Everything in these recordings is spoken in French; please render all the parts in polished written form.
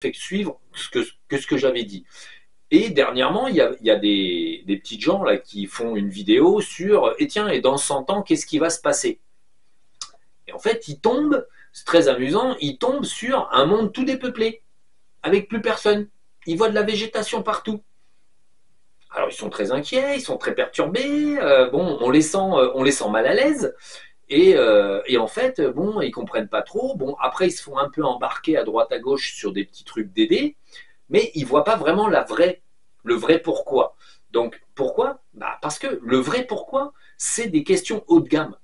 fait suivre ce que j'avais dit. Et dernièrement, il y a des petits gens là qui font une vidéo sur et tiens, et dans 100 ans, qu'est-ce qui va se passer? Et en fait, ils tombent, c'est très amusant, ils tombent sur un monde tout dépeuplé, avec plus personne. Ils voient de la végétation partout. Alors ils sont très inquiets, ils sont très perturbés, bon, on les sent mal à l'aise, et en fait, bon, ils comprennent pas trop. Bon, après, ils se font un peu embarquer à droite à gauche sur des petits trucs d'aider, mais ils voient pas vraiment le vrai pourquoi. Donc, pourquoi? Bah, parce que le vrai pourquoi, c'est des questions haut de gamme.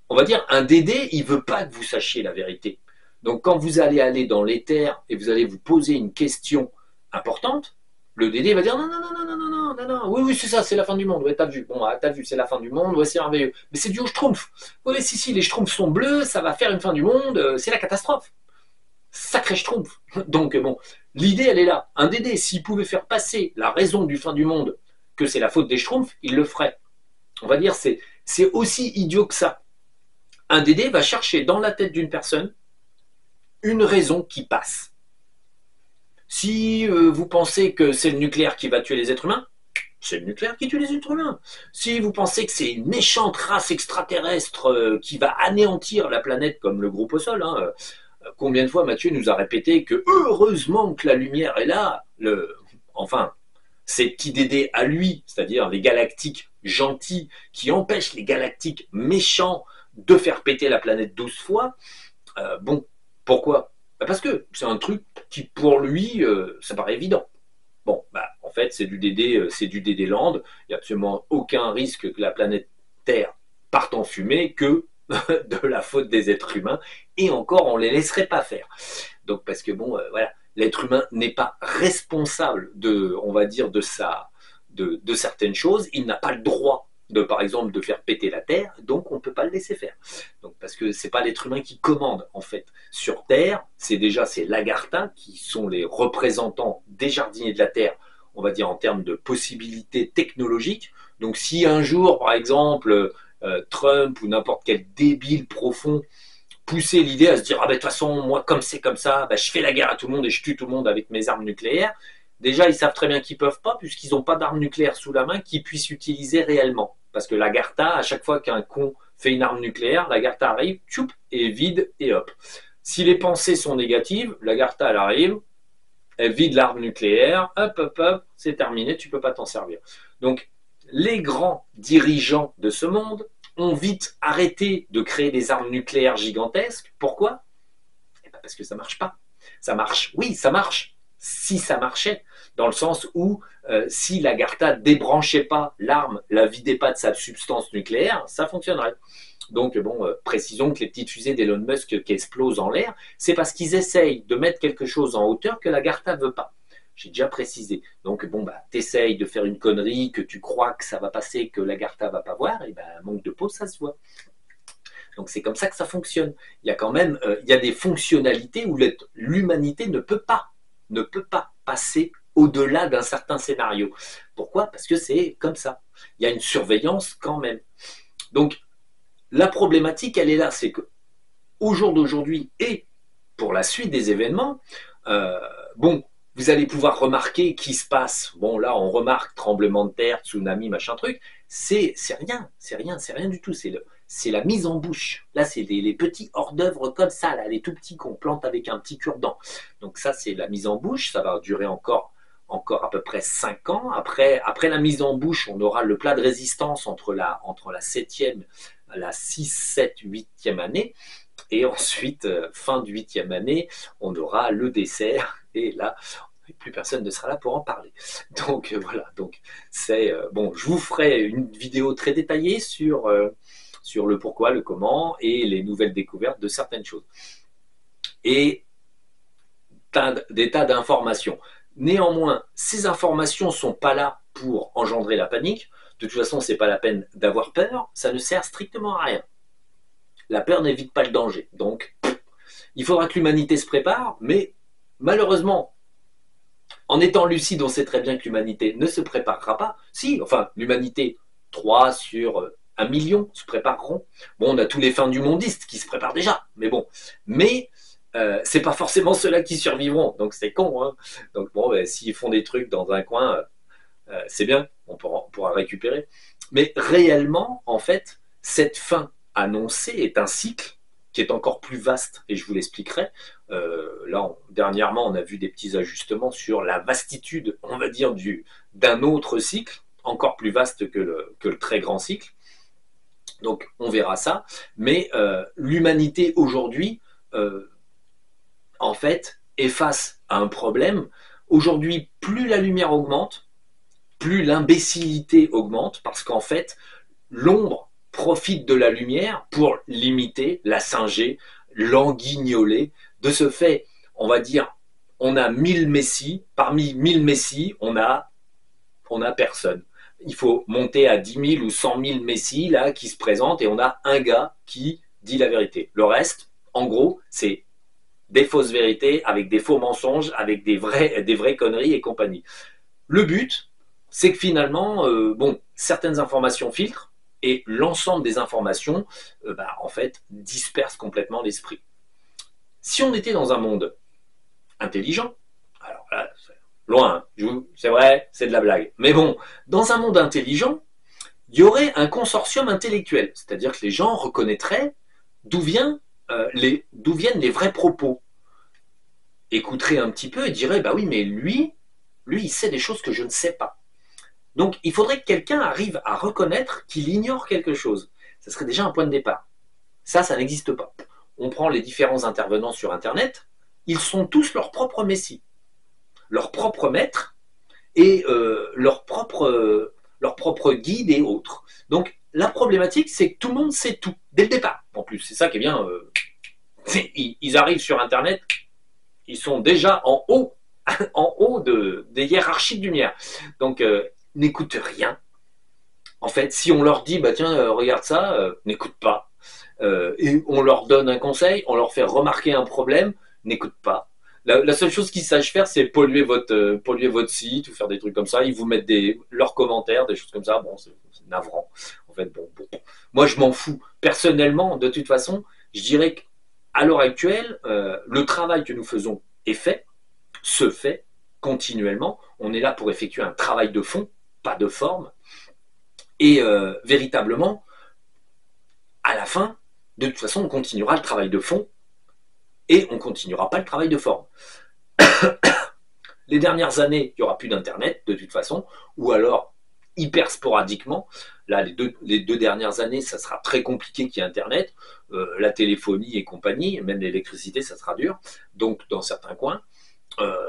On va dire, un Dédé, il veut pas que vous sachiez la vérité. Donc, quand vous allez aller dans l'éther et vous allez vous poser une question importante, le Dédé va dire non, non, non, non, non, non, non, non, non, oui, oui, c'est ça, c'est la fin du monde, ouais, t'as vu, bon, ah, t'as vu, c'est la fin du monde, ouais, c'est merveilleux, mais c'est dû aux Schtroumpfs, oui, si, si, les Schtroumpfs sont bleus, ça va faire une fin du monde, c'est la catastrophe, sacré Schtroumpf. Donc, bon, l'idée, elle est là. Un Dédé, s'il pouvait faire passer la raison du fin du monde que c'est la faute des Schtroumpfs, il le ferait. On va dire, c'est aussi idiot que ça. Un Dédé va chercher dans la tête d'une personne une raison qui passe. Si vous pensez que c'est le nucléaire qui va tuer les êtres humains, c'est le nucléaire qui tue les êtres humains. Si vous pensez que c'est une méchante race extraterrestre qui va anéantir la planète comme le groupe au sol, hein, combien de fois Mathieu nous a répété que heureusement que la lumière est là, enfin, ces petits Dédés à lui, c'est-à-dire les galactiques gentils qui empêchent les galactiques méchants de faire péter la planète 12 fois, bon, pourquoi? Bah parce que c'est un truc qui, pour lui, ça paraît évident. Bon, bah, en fait, c'est du Dédé Land. Il n'y a absolument aucun risque que la planète Terre parte en fumée que de la faute des êtres humains. Et encore, on ne les laisserait pas faire. Donc, parce que bon, voilà, l'être humain n'est pas responsable de, on va dire, de certaines choses. Il n'a pas le droit de, par exemple, de faire péter la Terre, donc on ne peut pas le laisser faire. Donc, parce que c'est pas l'être humain qui commande, en fait. Sur Terre, c'est l'Agartha qui sont les représentants des jardiniers de la Terre, on va dire en termes de possibilités technologiques. Donc, si un jour, par exemple, Trump ou n'importe quel débile profond poussait l'idée à se dire ah ben de toute façon moi comme c'est comme ça ben, je fais la guerre à tout le monde et je tue tout le monde avec mes armes nucléaires, déjà ils savent très bien qu'ils peuvent pas puisqu'ils n'ont pas d'armes nucléaires sous la main qu'ils puissent utiliser réellement, parce que l'Agartha, à chaque fois qu'un con fait une arme nucléaire, l'Agartha arrive, tchoup, et vide et hop. Si les pensées sont négatives, l'Agartha elle arrive, elle vide l'arme nucléaire, hop hop hop, c'est terminé, tu peux pas t'en servir. Donc les grands dirigeants de ce monde ont vite arrêté de créer des armes nucléaires gigantesques. Pourquoi? Eh ben parce que ça marche pas. Ça marche, oui, ça marche. Si ça marchait, dans le sens où si l'Agartha débranchait pas l'arme, la vidait pas de sa substance nucléaire, ça fonctionnerait. Donc, bon, précisons que les petites fusées d'Elon Musk qui explosent en l'air, c'est parce qu'ils essayent de mettre quelque chose en hauteur que l'Agartha veut pas. J'ai déjà précisé. Donc, bon, bah, t'essayes de faire une connerie, que tu crois que ça va passer, que l'Agartha va pas voir, et ben, manque de peau, ça se voit. Donc, c'est comme ça que ça fonctionne. Il y a quand même, il y a des fonctionnalités où l'humanité ne peut pas passer au-delà d'un certain scénario. Pourquoi? Parce que c'est comme ça. Il y a une surveillance quand même. Donc, la problématique, elle est là, c'est que au jour d'aujourd'hui et pour la suite des événements, bon, vous allez pouvoir remarquer qu'il se passe. Bon, là, on remarque tremblement de terre, tsunami, machin truc. C'est rien du tout. C'est la mise en bouche. Là, c'est les petits hors-d'œuvre comme ça, là, les tout petits qu'on plante avec un petit cure-dent. Donc ça, c'est la mise en bouche. Ça va durer encore à peu près 5 ans. Après la mise en bouche, on aura le plat de résistance entre la 7e, la 6, 7, 8e année. Et ensuite, fin de 8e année, on aura le dessert. Et là, plus personne ne sera là pour en parler. Donc voilà, donc c'est bon, je vous ferai une vidéo très détaillée sur le pourquoi, le comment et les nouvelles découvertes de certaines choses. Et des tas d'informations. Néanmoins, ces informations ne sont pas là pour engendrer la panique. De toute façon, ce n'est pas la peine d'avoir peur, ça ne sert strictement à rien. La peur n'évite pas le danger. Donc, il faudra que l'humanité se prépare, mais malheureusement, en étant lucide, on sait très bien que l'humanité ne se préparera pas. Si, enfin, l'humanité, 3 sur 1 million se prépareront. Bon, on a tous les fins du mondistes qui se préparent déjà, mais bon. Mais c'est pas forcément ceux-là qui survivront. Donc c'est con. Hein. Donc bon, ben, s'ils font des trucs dans un coin, c'est bien, on pourra récupérer. Mais réellement, en fait, cette fin annoncée est un cycle qui est encore plus vaste, et je vous l'expliquerai. Dernièrement, on a vu des petits ajustements sur la vastitude, on va dire, d'un autre cycle, encore plus vaste que le très grand cycle. Donc, on verra ça. Mais l'humanité aujourd'hui, en fait, est face à un problème. Aujourd'hui, plus la lumière augmente, plus l'imbécilité augmente, parce qu'en fait, l'ombre profite de la lumière pour l'imiter, la singer, l'enguignoler. De ce fait, on va dire, on a 1000 messies, parmi 1000 messies, on a personne. Il faut monter à 10 000 ou 100 000 messies là, qui se présentent et on a un gars qui dit la vérité. Le reste, en gros, c'est des fausses vérités avec des faux mensonges, avec des vraies conneries et compagnie. Le but, c'est que finalement, certaines informations filtrent et l'ensemble des informations, en fait, dispersent complètement l'esprit. Si on était dans un monde intelligent, alors là, c'est loin, c'est vrai, c'est de la blague, mais bon, dans un monde intelligent, il y aurait un consortium intellectuel, c'est-à-dire que les gens reconnaîtraient d'où viennent les vrais propos, écouteraient un petit peu et diraient, bah oui, mais lui, il sait des choses que je ne sais pas. Donc, il faudrait que quelqu'un arrive à reconnaître qu'il ignore quelque chose. Ça serait déjà un point de départ. Ça n'existe pas. On prend les différents intervenants sur Internet, ils sont tous leurs propres messies, leurs propres maîtres et leurs propres guides et autres. Donc, la problématique, c'est que tout le monde sait tout, dès le départ. En plus, c'est ça qui est bien. Ils arrivent sur Internet, ils sont déjà en haut des hiérarchies de lumière. Donc, n'écoute rien. En fait, si on leur dit, bah tiens, regarde ça, n'écoute pas. Et on leur donne un conseil, on leur fait remarquer un problème, n'écoute pas. La seule chose qu'ils sachent faire, c'est polluer votre site ou faire des trucs comme ça. Ils vous mettent leurs commentaires, des choses comme ça. Bon, c'est navrant. En fait, bon. Moi, je m'en fous. Personnellement, de toute façon, je dirais qu'à l'heure actuelle, le travail que nous faisons se fait continuellement. On est là pour effectuer un travail de fond, pas de forme. Et véritablement, à la fin, de toute façon, on continuera le travail de fond et on ne continuera pas le travail de forme. Les dernières années, il n'y aura plus d'Internet, de toute façon, ou alors hyper sporadiquement. Là, les deux dernières années, ça sera très compliqué qu'il y ait Internet. La téléphonie et compagnie, même l'électricité, ça sera dur. Donc, dans certains coins,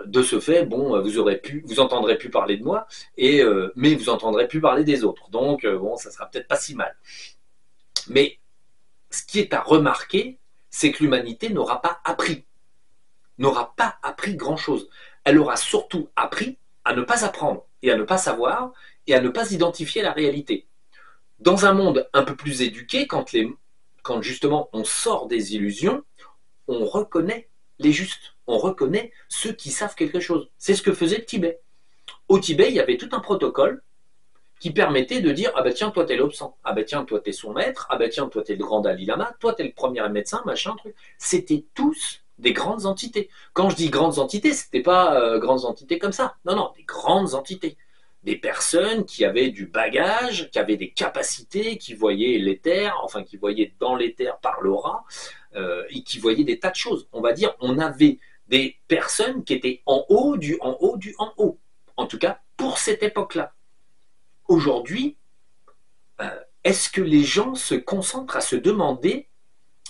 de ce fait, bon, vous entendrez plus parler de moi, mais vous entendrez plus parler des autres. Donc, ça sera peut-être pas si mal. Mais ce qui est à remarquer, c'est que l'humanité n'aura pas appris grand-chose. Elle aura surtout appris à ne pas apprendre et à ne pas savoir et à ne pas identifier la réalité. Dans un monde un peu plus éduqué, quand justement on sort des illusions, on reconnaît les justes, on reconnaît ceux qui savent quelque chose. C'est ce que faisait le Tibet. Au Tibet, il y avait tout un protocole qui permettait de dire, ah bah tiens, toi t'es l'obsent, ah bah tiens, toi t'es son maître, ah bah tiens, toi t'es le grand Dalai Lama, toi t'es le premier médecin, machin, truc. C'était tous des grandes entités. Quand je dis grandes entités, c'était pas grandes entités comme ça. Non, des grandes entités. Des personnes qui avaient du bagage, qui avaient des capacités, qui voyaient l'éther, enfin qui voyaient dans l'éther par l'aura, et qui voyaient des tas de choses. On va dire, on avait des personnes qui étaient en haut du en haut du en haut. En tout cas, pour cette époque-là. Aujourd'hui, est-ce que les gens se concentrent à se demander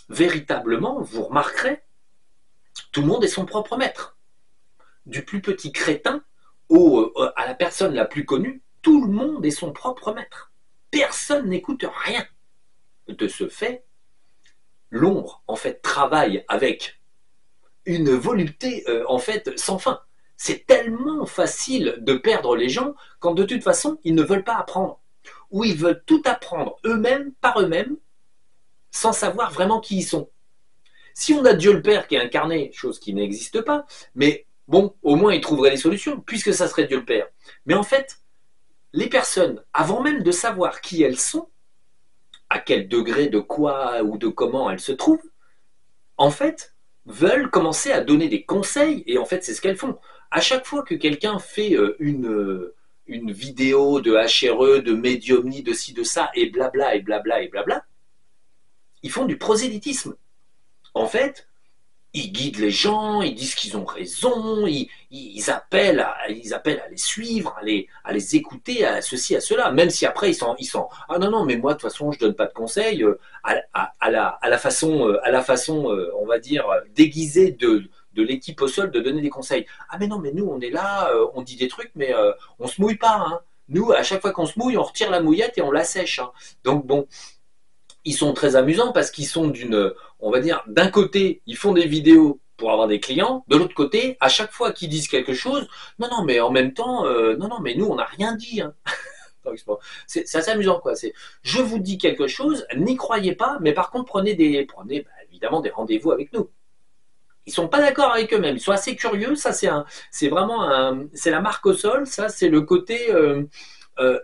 véritablement, vous remarquerez, tout le monde est son propre maître. Du plus petit crétin à la personne la plus connue, tout le monde est son propre maître. Personne n'écoute rien. De ce fait, l'ombre, en fait, travaille avec une volupté, en fait, sans fin. C'est tellement facile de perdre les gens quand de toute façon, ils ne veulent pas apprendre. Ou ils veulent tout apprendre eux-mêmes, par eux-mêmes, sans savoir vraiment qui ils sont. Si on a Dieu le Père qui est incarné, chose qui n'existe pas, mais bon, au moins il trouverait des solutions, puisque ça serait Dieu le Père. Mais en fait, les personnes, avant même de savoir qui elles sont, à quel degré de quoi ou de comment elles se trouvent, en fait, veulent commencer à donner des conseils, et en fait c'est ce qu'elles font. À chaque fois que quelqu'un fait une vidéo de HRE, de médiumnie, de ci, de ça, et blabla, et blabla, et blabla, ils font du prosélytisme. En fait, ils guident les gens, ils disent qu'ils ont raison, ils appellent à les suivre, à les écouter, à ceci, à cela, même si après ils sont ah non, non, mais moi de toute façon je donne pas de conseils, à la façon, on va dire, déguisée de l'équipe au sol de donner des conseils. Ah mais non, mais nous on est là, on dit des trucs, mais on se mouille pas. Hein. Nous, à chaque fois qu'on se mouille, on retire la mouillette et on la sèche. Hein. Donc bon, ils sont très amusants parce qu'ils sont on va dire, d'un côté, ils font des vidéos pour avoir des clients, de l'autre côté, à chaque fois qu'ils disent quelque chose, non, non, mais en même temps, non, non, mais nous, on n'a rien dit. Hein. C'est assez amusant, quoi. Je vous dis quelque chose, n'y croyez pas, mais par contre, prenez évidemment des rendez-vous avec nous. Ils sont pas d'accord avec eux-mêmes, ils sont assez curieux. Ça, c'est vraiment c'est la marque au sol. Ça, c'est le côté euh,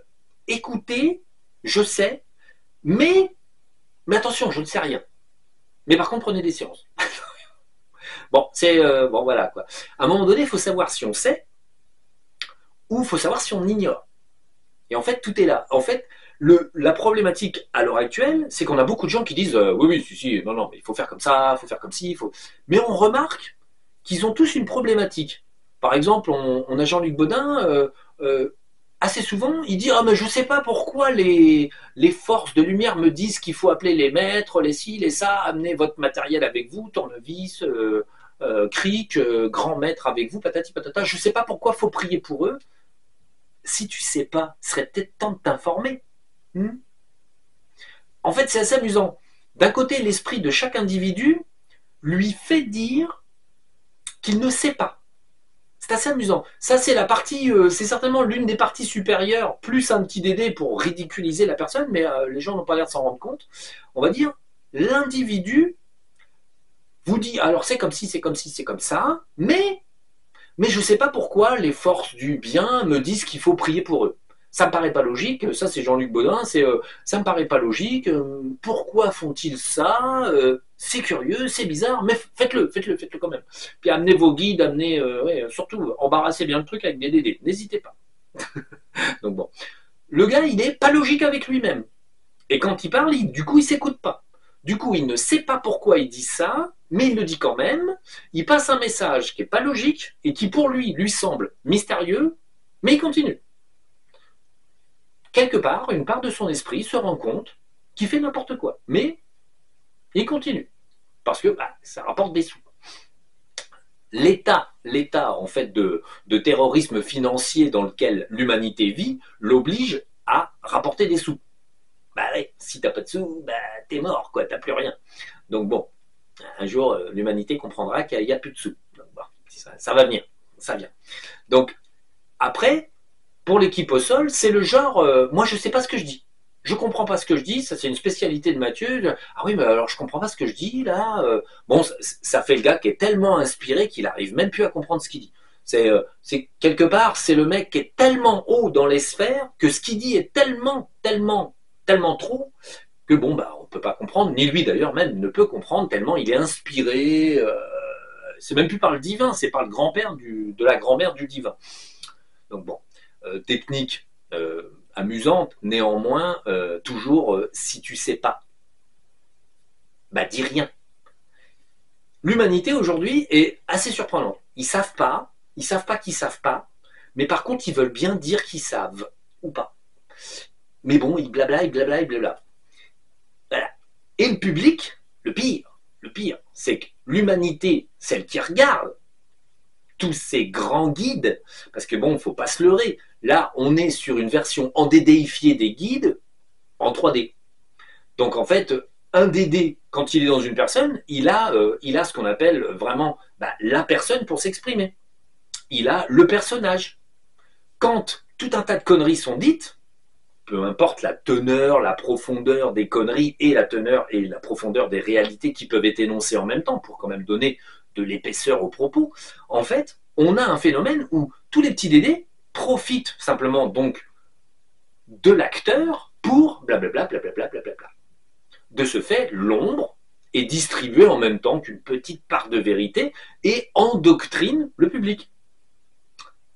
écoutez, je sais, mais attention, je ne sais rien. Mais par contre, prenez des séances. Bon, bon, voilà quoi. À un moment donné, il faut savoir si on sait ou il faut savoir si on ignore. Et en fait, tout est là. En fait, la problématique à l'heure actuelle, c'est qu'on a beaucoup de gens qui disent oui, oui, si, non, non, mais il faut faire comme ça, il faut faire comme ci, il faut. Mais on remarque qu'ils ont tous une problématique. Par exemple, on a Jean-Luc Baudin. Assez souvent, il dit ah mais je sais pas pourquoi les forces de lumière me disent qu'il faut appeler les maîtres, les ci, les ça, amener votre matériel avec vous, tournevis, cric, grand maître avec vous, patati patata. Je sais pas pourquoi faut prier pour eux. Si tu sais pas, ce serait peut-être temps de t'informer. En fait, c'est assez amusant. D'un côté, l'esprit de chaque individu lui fait dire qu'il ne sait pas. C'est assez amusant. Ça, c'est la partie, c'est certainement l'une des parties supérieures, plus un petit dédé pour ridiculiser la personne, mais les gens n'ont pas l'air de s'en rendre compte. On va dire, l'individu vous dit, alors c'est comme si, c'est comme si, c'est comme ça, mais je ne sais pas pourquoi les forces du bien me disent qu'il faut prier pour eux. Ça me paraît pas logique, ça c'est Jean-Luc Baudin, ça me paraît pas logique, pourquoi font-ils ça c'est curieux, c'est bizarre, mais faites-le quand même. Puis amenez vos guides, surtout embarrassez bien le truc avec des DD, n'hésitez pas. Donc bon, le gars il est pas logique avec lui-même. Et quand il parle, du coup il s'écoute pas. Du coup il ne sait pas pourquoi il dit ça, mais il le dit quand même, il passe un message qui est pas logique et qui pour lui semble mystérieux, mais il continue. Quelque part, une part de son esprit se rend compte qu'il fait n'importe quoi. Mais il continue. Parce que ça rapporte des sous. L'état en fait de terrorisme financier dans lequel l'humanité vit l'oblige à rapporter des sous. Ouais, si t'as pas de sous, t'es mort, quoi, t'as plus rien. Donc bon, un jour l'humanité comprendra qu'il n'y a plus de sous. Donc, bon, ça va venir, ça vient. Donc après, pour l'équipe au sol, c'est le genre, moi je sais pas ce que je dis. Je comprends pas ce que je dis, ça c'est une spécialité de Mathieu. Ah oui, mais alors je comprends pas ce que je dis là. Bon, ça fait le gars qui est tellement inspiré qu'il arrive même plus à comprendre ce qu'il dit. C'est quelque part, c'est le mec qui est tellement haut dans les sphères que ce qu'il dit est tellement trop que bon, on peut pas comprendre, ni lui d'ailleurs même ne peut comprendre tellement il est inspiré. C'est même plus par le divin, c'est par le grand-père de la grand-mère du divin. Donc bon. Technique amusante, néanmoins, toujours, si tu sais pas, dis rien. L'humanité aujourd'hui est assez surprenante. Ils savent pas qu'ils savent pas, mais par contre, ils veulent bien dire qu'ils savent, ou pas. Mais bon, ils blabla. Voilà. Et le public, le pire, c'est que l'humanité, celle qui regarde, tous ces grands guides, parce que bon, faut pas se leurrer. Là, on est sur une version endédéifiée des guides en 3D. Donc en fait, un DD, quand il est dans une personne, il a ce qu'on appelle vraiment la personne pour s'exprimer. Il a le personnage. Quand tout un tas de conneries sont dites, peu importe la teneur, la profondeur des conneries et la teneur et la profondeur des réalités qui peuvent être énoncées en même temps pour quand même donner de l'épaisseur aux propos, en fait, on a un phénomène où tous les petits dédés profitent simplement donc de l'acteur pour blablabla. De ce fait, l'ombre et distribuer en même temps qu'une petite part de vérité et endoctrine le public.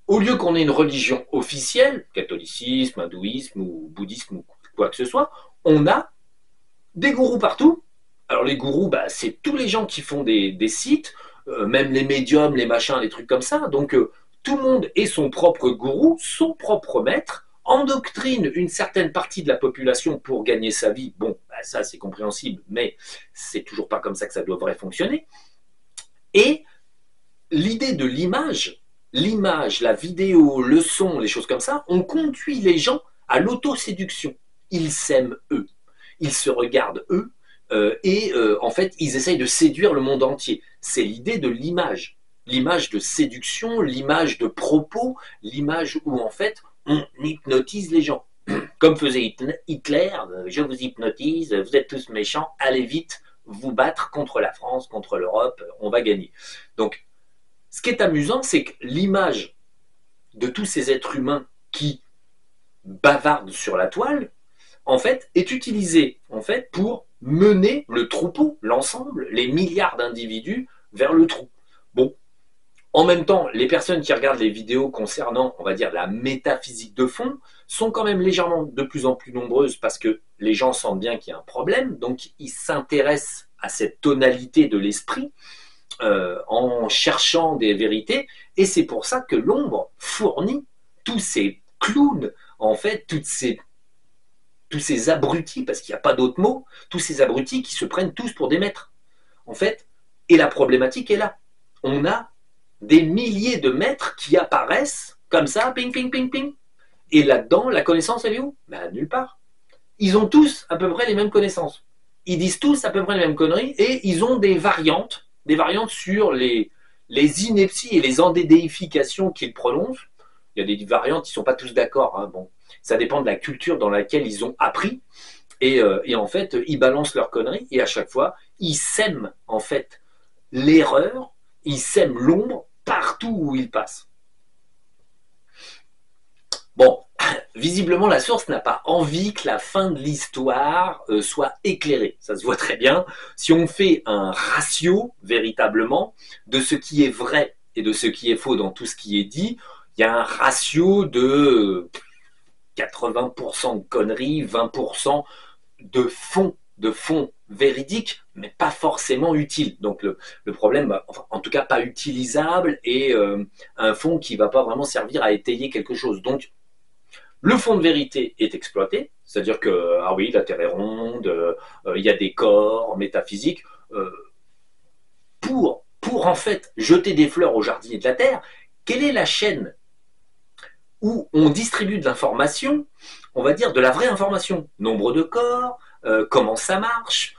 Au lieu qu'on ait une religion officielle, catholicisme, hindouisme ou bouddhisme ou quoi que ce soit, on a des gourous partout. Alors les gourous, bah, c'est tous les gens qui font des sites, même les médiums, les machins, les trucs comme ça. Donc tout le monde est son propre gourou, son propre maître, endoctrine une certaine partie de la population pour gagner sa vie. Bon, bah, ça c'est compréhensible, mais c'est toujours pas comme ça que ça devrait fonctionner. Et l'idée de l'image, la vidéo, le son, les choses comme ça, on conduit les gens à l'autoséduction. Ils s'aiment eux, ils se regardent eux, en fait, ils essayent de séduire le monde entier. C'est l'idée de l'image de séduction, l'image de propos, l'image où en fait on hypnotise les gens. Comme faisait Hitler, je vous hypnotise, vous êtes tous méchants, allez vite vous battre contre la France, contre l'Europe, on va gagner. Donc, ce qui est amusant, c'est que l'image de tous ces êtres humains qui bavardent sur la toile, en fait, est utilisée en fait, pour mener le troupeau, l'ensemble, les milliards d'individus vers le trou. Bon, en même temps, les personnes qui regardent les vidéos concernant, on va dire, la métaphysique de fond, sont quand même légèrement de plus en plus nombreuses parce que les gens sentent bien qu'il y a un problème, donc ils s'intéressent à cette tonalité de l'esprit en cherchant des vérités, et c'est pour ça que l'ombre fournit tous ces clowns, en fait, tous ces abrutis, parce qu'il n'y a pas d'autre mot, tous ces abrutis qui se prennent tous pour des maîtres. En fait, et la problématique est là. On a des milliers de maîtres qui apparaissent comme ça, ping, ping, ping, ping. Et là-dedans, la connaissance, elle est où? Ben, nulle part. Ils ont tous à peu près les mêmes connaissances. Ils disent tous à peu près les mêmes conneries et ils ont des variantes sur les inepties et les endédéifications qu'ils prononcent. Il y a des variantes, ils ne sont pas tous d'accord. Hein. Bon, ça dépend de la culture dans laquelle ils ont appris. Et en fait, ils balancent leurs conneries et à chaque fois, ils sèment en fait l'erreur, ils sèment l'ombre partout où ils passent. Bon, visiblement, la source n'a pas envie que la fin de l'histoire soit éclairée. Ça se voit très bien. Si on fait un ratio, véritablement, de ce qui est vrai et de ce qui est faux dans tout ce qui est dit, il y a un ratio de 80% de conneries, 20% de fond véridique, mais pas forcément utile. Donc le problème, enfin, en tout cas pas utilisable, et un fond qui ne va pas vraiment servir à étayer quelque chose. Donc le fond de vérité est exploité, c'est-à-dire que, ah oui, la Terre est ronde, il y a des corps métaphysiques, pour en fait jeter des fleurs au jardinier de la Terre. Quelle est la chaîne où on distribue de l'information, on va dire de la vraie information, nombre de corps, comment ça marche,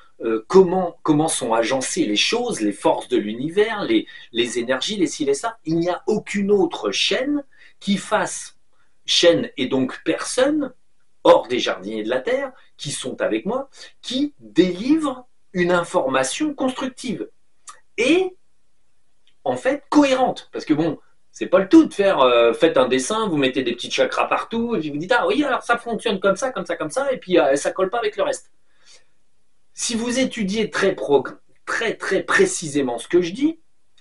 comment sont agencées les choses, les forces de l'univers, les énergies, les ci, les ça. Il n'y a aucune autre chaîne qui fasse chaîne et donc personne, hors des jardiniers de la Terre, qui sont avec moi, qui délivre une information constructive et en fait cohérente. Parce que bon, c'est pas le tout de faire, faites un dessin, vous mettez des petits chakras partout, et puis vous dites, ah oui, alors ça fonctionne comme ça, et puis ça colle pas avec le reste. Si vous étudiez très précisément ce que je dis,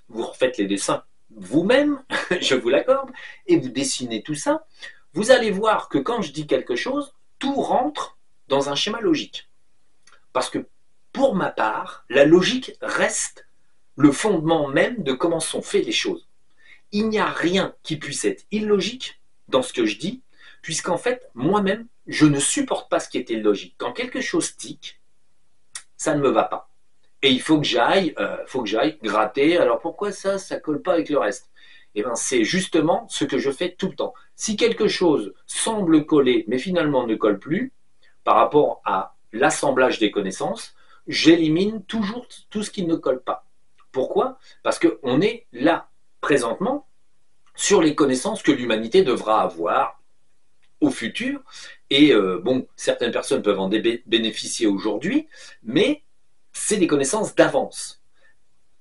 vous refaites les dessins vous-même, je vous l'accorde, et vous dessinez tout ça, vous allez voir que quand je dis quelque chose, tout rentre dans un schéma logique. Parce que pour ma part, la logique reste le fondement même de comment sont faites les choses. Il n'y a rien qui puisse être illogique dans ce que je dis, puisqu'en fait, moi-même, je ne supporte pas ce qui est illogique. Quand quelque chose tique, ça ne me va pas. Et il faut que j'aille gratter. Alors pourquoi ça colle pas avec le reste? Eh bien, c'est justement ce que je fais tout le temps. Si quelque chose semble coller, mais finalement ne colle plus, par rapport à l'assemblage des connaissances, j'élimine toujours tout ce qui ne colle pas. Pourquoi? Parce qu'on est là, présentement, sur les connaissances que l'humanité devra avoir au futur. Et bon, certaines personnes peuvent en bénéficier aujourd'hui, mais c'est des connaissances d'avance.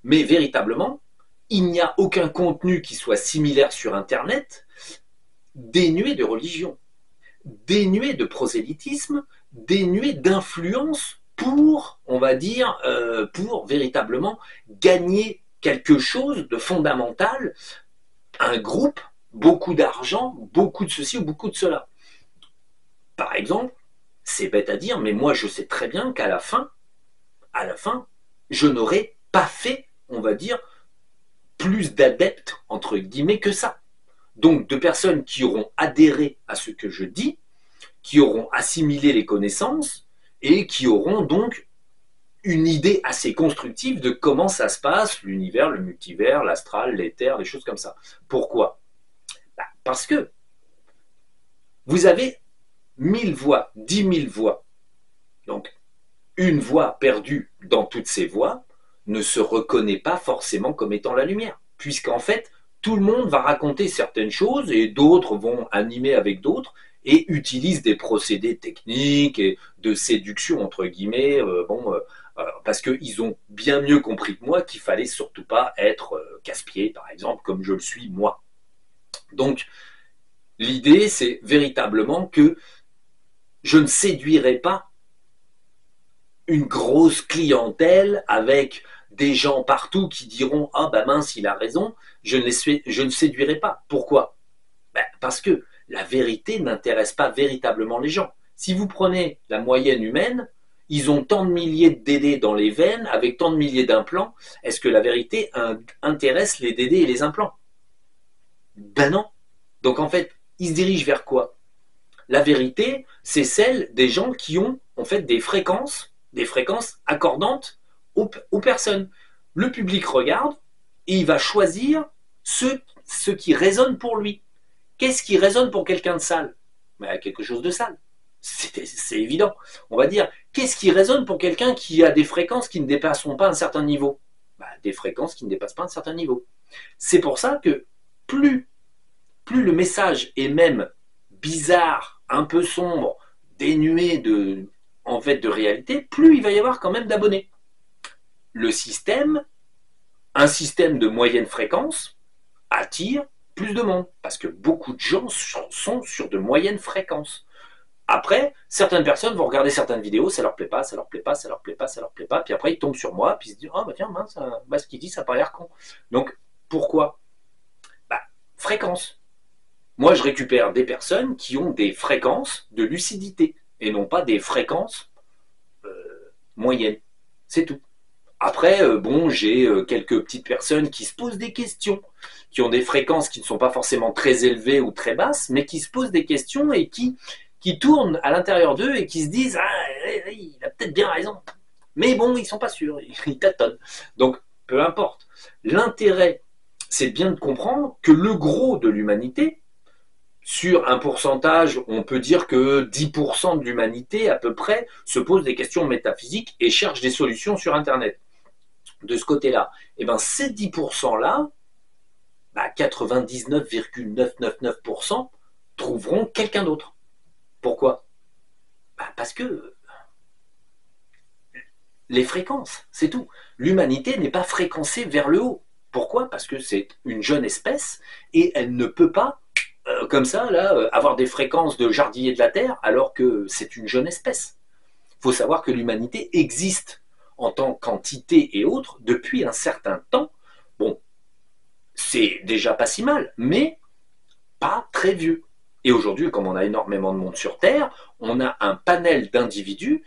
Mais véritablement, il n'y a aucun contenu qui soit similaire sur Internet, dénué de religion, dénué de prosélytisme, dénué d'influence pour, on va dire, pour véritablement gagner quelque chose de fondamental, un groupe, beaucoup d'argent, beaucoup de ceci ou beaucoup de cela. Par exemple, c'est bête à dire, mais moi je sais très bien qu'à à la fin, je n'aurais pas fait, on va dire, plus d'adeptes, entre guillemets, que ça. Donc de personnes qui auront adhéré à ce que je dis, qui auront assimilé les connaissances et qui auront donc une idée assez constructive de comment ça se passe, l'univers, le multivers, l'astral, l'éther, des choses comme ça. Pourquoi? Parce que vous avez 1000 voix, 10 000 voix. Donc, une voix perdue dans toutes ces voix ne se reconnaît pas forcément comme étant la lumière, puisqu'en fait, tout le monde va raconter certaines choses et d'autres vont animer avec d'autres et utilisent des procédés techniques et de séduction, entre guillemets, parce qu'ils ont bien mieux compris que moi qu'il fallait surtout pas être casse-pied, par exemple, comme je le suis moi. Donc, l'idée, c'est véritablement que je ne séduirai pas une grosse clientèle avec des gens partout qui diront ah ben mince il a raison, je ne séduirai pas. Pourquoi? Parce que la vérité n'intéresse pas véritablement les gens. Si vous prenez la moyenne humaine, ils ont tant de milliers de DD dans les veines avec tant de milliers d'implants. Est-ce que la vérité intéresse les DD et les implants? Ben non. Donc en fait, ils se dirigent vers quoi? La vérité, c'est celle des gens qui ont en fait des fréquences accordantes aux personnes. Le public regarde et il va choisir ce qui résonne pour lui. Qu'est-ce qui résonne pour quelqu'un de sale? Quelque chose de sale. C'est évident. On va dire, qu'est-ce qui résonne pour quelqu'un qui a des fréquences qui ne dépasseront pas un certain niveau? Des fréquences qui ne dépassent pas un certain niveau. C'est pour ça que plus, plus le message est même bizarre, un peu sombre, dénué en fait, de réalité, plus il va y avoir quand même d'abonnés. Le système, un système de moyenne fréquence, attire plus de monde, parce que beaucoup de gens sont sur de moyennes fréquences. Après, certaines personnes vont regarder certaines vidéos, ça leur plaît pas, ça leur plaît pas, ça leur plaît pas, ça leur plaît pas, puis après ils tombent sur moi, puis ils se disent, oh bah tiens, mince, ce qu'il dit, ça n'a pas l'air con. Donc, pourquoi? Fréquence. Moi, je récupère des personnes qui ont des fréquences de lucidité, et non pas des fréquences moyennes. C'est tout. Après, j'ai quelques petites personnes qui se posent des questions, qui ont des fréquences qui ne sont pas forcément très élevées ou très basses, mais qui se posent des questions et qui tournent à l'intérieur d'eux et qui se disent ah, il a peut-être bien raison. Mais bon, ils ne sont pas sûrs, ils tâtonnent. Donc, peu importe. L'intérêt, c'est bien de comprendre que le gros de l'humanité, sur un pourcentage, on peut dire que 10% de l'humanité à peu près se pose des questions métaphysiques et cherche des solutions sur Internet. De ce côté-là, et ben ces 10%-là, 99,999% trouveront quelqu'un d'autre. Pourquoi? Parce que les fréquences, c'est tout. L'humanité n'est pas fréquencée vers le haut. Pourquoi? Parce que c'est une jeune espèce et elle ne peut pas, comme ça, là, avoir des fréquences de jardinier de la Terre alors que c'est une jeune espèce. Il faut savoir que l'humanité existe en tant qu'entité et autres depuis un certain temps. Bon, c'est déjà pas si mal, mais pas très vieux. Et aujourd'hui, comme on a énormément de monde sur Terre, on a un panel d'individus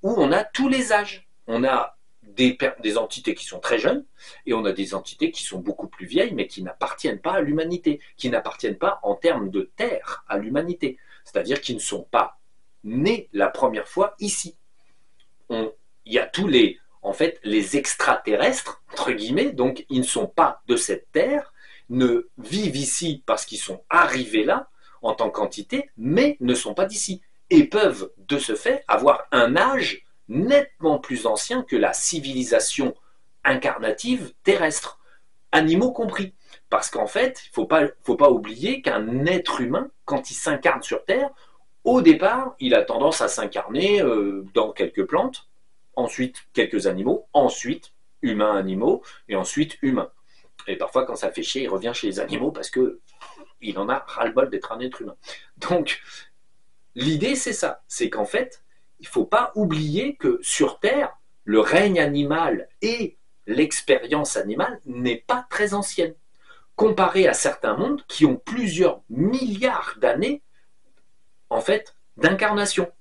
où on a tous les âges. On a des entités qui sont très jeunes et on a des entités qui sont beaucoup plus vieilles mais qui n'appartiennent pas à l'humanité, qui n'appartiennent pas en termes de terre à l'humanité, c'est-à-dire qui ne sont pas nés la première fois ici. Il y a tous les extraterrestres, entre guillemets, donc ils ne sont pas de cette terre, ne vivent ici parce qu'ils sont arrivés là en tant qu'entité, mais ne sont pas d'ici et peuvent de ce fait avoir un âge nettement plus ancien que la civilisation incarnative terrestre, animaux compris. Parce qu'en fait, il ne faut pas oublier qu'un être humain, quand il s'incarne sur Terre, au départ, il a tendance à s'incarner dans quelques plantes, ensuite quelques animaux, ensuite humains, animaux, et ensuite humains. Et parfois, quand ça fait chier, il revient chez les animaux parce que il en a ras-le-bol d'être un être humain. Donc, l'idée, c'est ça, c'est qu'en fait, il ne faut pas oublier que sur Terre, le règne animal et l'expérience animale n'est pas très ancienne, comparé à certains mondes qui ont plusieurs milliards d'années, en fait, d'incarnation,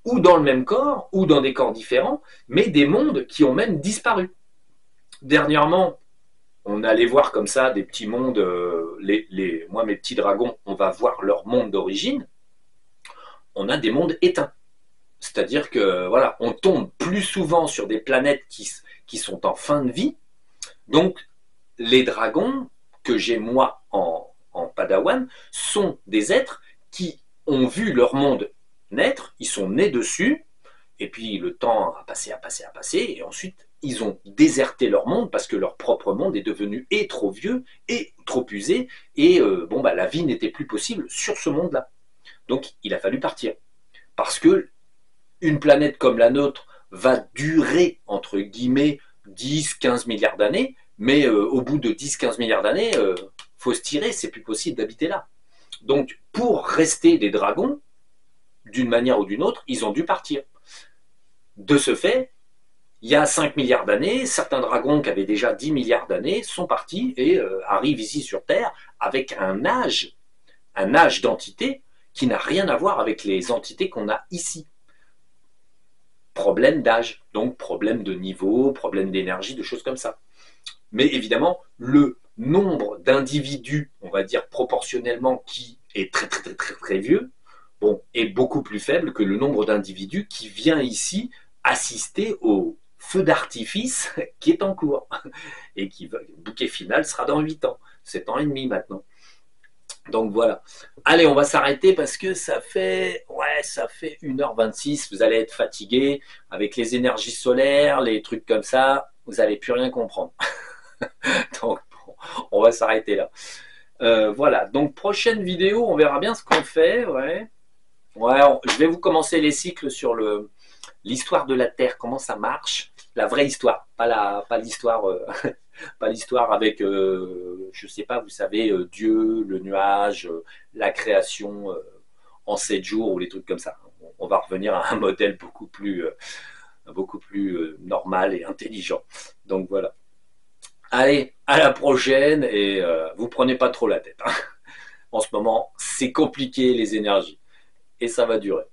ou dans le même corps, ou dans des corps différents, mais des mondes qui ont même disparu. Dernièrement, on allait voir comme ça des petits mondes, moi mes petits dragons, on va voir leur monde d'origine, on a des mondes éteints. C'est-à-dire que voilà, on tombe plus souvent sur des planètes qui sont en fin de vie. Donc les dragons que j'ai moi en Padawan sont des êtres qui ont vu leur monde naître, ils sont nés dessus, et puis le temps a passé, et ensuite ils ont déserté leur monde parce que leur propre monde est devenu et trop vieux et trop usé, et la vie n'était plus possible sur ce monde-là. Donc il a fallu partir. Parce que une planète comme la nôtre va durer, entre guillemets, 10-15 milliards d'années, mais au bout de 10-15 milliards d'années, faut se tirer, c'est plus possible d'habiter là. Donc, pour rester des dragons, d'une manière ou d'une autre, ils ont dû partir. De ce fait, il y a 5 milliards d'années, certains dragons qui avaient déjà 10 milliards d'années sont partis et arrivent ici sur Terre avec un âge d'entité qui n'a rien à voir avec les entités qu'on a ici. Problème d'âge, donc problème de niveau, problème d'énergie, de choses comme ça. Mais évidemment, le nombre d'individus, on va dire proportionnellement, qui est très vieux, est beaucoup plus faible que le nombre d'individus qui vient ici assister au feu d'artifice qui est en cours. Et le bouquet final sera dans 8 ans, 7 ans et demi maintenant. Donc voilà. Allez, on va s'arrêter parce que ça fait 1h26. Vous allez être fatigué avec les énergies solaires, les trucs comme ça. Vous n'allez plus rien comprendre. Donc, on va s'arrêter là. Voilà. Donc, prochaine vidéo, on verra bien ce qu'on fait. Je vais vous commencer les cycles sur l'histoire de la Terre, comment ça marche. La vraie histoire, pas l'histoire... pas l'histoire avec, je sais pas, vous savez, Dieu, le nuage, la création en 7 jours ou les trucs comme ça. On va revenir à un modèle beaucoup plus normal et intelligent. Donc voilà. Allez, à la prochaine et vous prenez pas trop la tête. En ce moment, c'est compliqué les énergies et ça va durer.